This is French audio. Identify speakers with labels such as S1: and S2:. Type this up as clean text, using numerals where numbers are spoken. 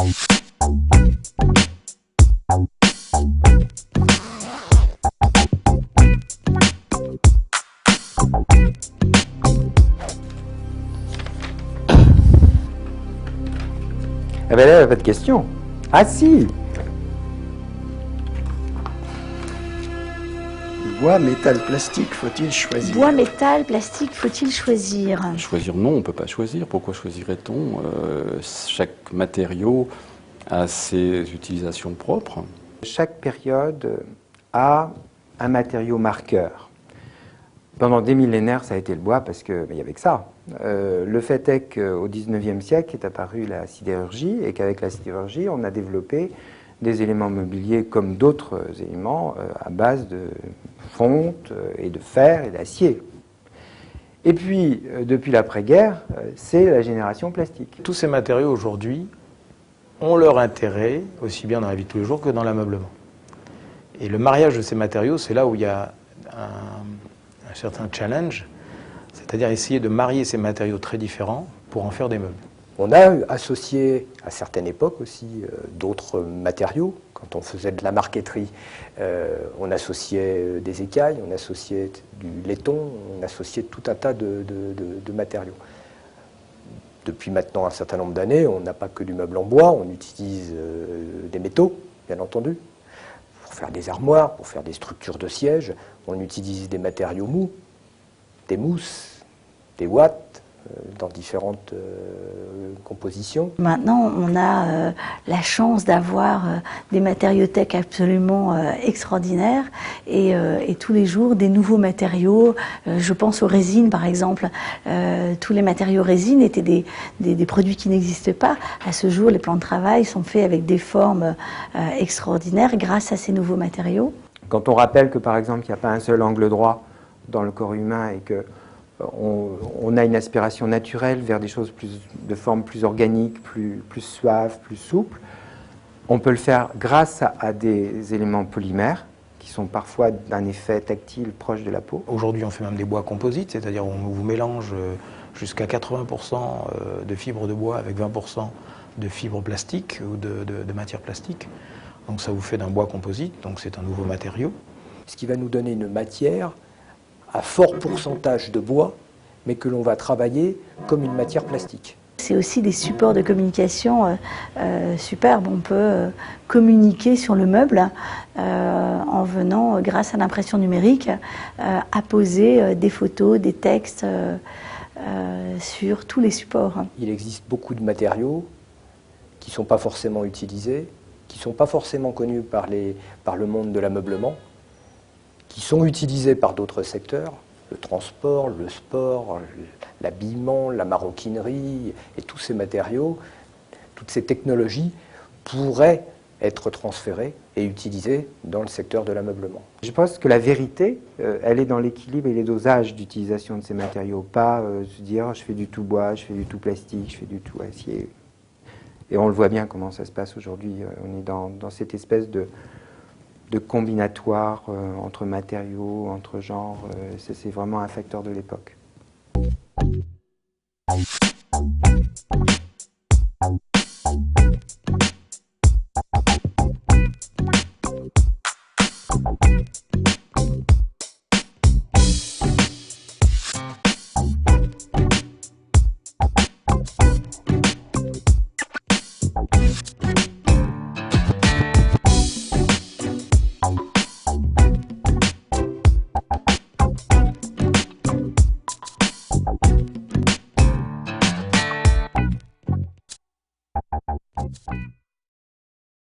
S1: Eh bien là, il n'y a pas de question. Ah si!
S2: Bois, métal, plastique, faut-il choisir?
S3: Bois, métal, plastique, faut-il choisir?
S4: Choisir, non, on ne peut pas choisir. Pourquoi choisirait-on? Chaque matériau a ses utilisations propres.
S1: Chaque période a un matériau marqueur. Pendant des millénaires, ça a été le bois parce qu'il n'y avait que ça. Le fait est qu'au XIXe siècle est apparue la sidérurgie et qu'avec la sidérurgie, on a développé des éléments mobiliers comme d'autres éléments à base de fonte et de fer et d'acier. Et puis, depuis l'après-guerre, c'est la génération plastique.
S5: Tous ces matériaux aujourd'hui ont leur intérêt, aussi bien dans la vie de tous les jours que dans l'ameublement. Et le mariage de ces matériaux, c'est là où il y a un certain challenge, c'est-à-dire essayer de marier ces matériaux très différents pour en faire des meubles.
S6: On a associé à certaines époques aussi d'autres matériaux. Quand on faisait de la marqueterie, on associait des écailles, on associait du laiton, on associait tout un tas de matériaux. Depuis maintenant un certain nombre d'années, on n'a pas que du meuble en bois, on utilise des métaux, bien entendu. Pour faire des armoires, pour faire des structures de sièges, on utilise des matériaux mous, des mousses, des watts, dans différentes compositions.
S3: Maintenant, on a la chance d'avoir des matériothèques absolument extraordinaires et tous les jours des nouveaux matériaux. Je pense aux résines par exemple. Tous les matériaux résines étaient des produits qui n'existaient pas. À ce jour, les plans de travail sont faits avec des formes extraordinaires grâce à ces nouveaux matériaux.
S1: Quand on rappelle que par exemple, il n'y a pas un seul angle droit dans le corps humain et que on a une aspiration naturelle vers des choses de forme plus organique, plus suave, plus souple. On peut le faire grâce à des éléments polymères qui sont parfois d'un effet tactile proche de la peau.
S5: Aujourd'hui, on fait même des bois composites, c'est-à-dire on vous mélange jusqu'à 80% de fibres de bois avec 20% de fibres plastiques ou de matière plastique. Donc ça vous fait d'un bois composite, donc c'est un nouveau matériau.
S6: Ce qui va nous donner une matière à fort pourcentage de bois, mais que l'on va travailler comme une matière plastique.
S3: C'est aussi des supports de communication superbes. On peut communiquer sur le meuble en venant, grâce à l'impression numérique, apposer des photos, des textes sur tous les supports.
S6: Il existe beaucoup de matériaux qui ne sont pas forcément utilisés, qui ne sont pas forcément connus par le monde de l'ameublement, qui sont utilisés par d'autres secteurs, le transport, le sport, l'habillement, la maroquinerie, et tous ces matériaux, toutes ces technologies pourraient être transférées et utilisées dans le secteur de l'ameublement.
S1: Je pense que la vérité, elle est dans l'équilibre et les dosages d'utilisation de ces matériaux, pas se dire je fais du tout bois, je fais du tout plastique, je fais du tout acier. Et on le voit bien comment ça se passe aujourd'hui, on est dans cette espèce de combinatoire entre matériaux, entre genres, c'est vraiment un facteur de l'époque.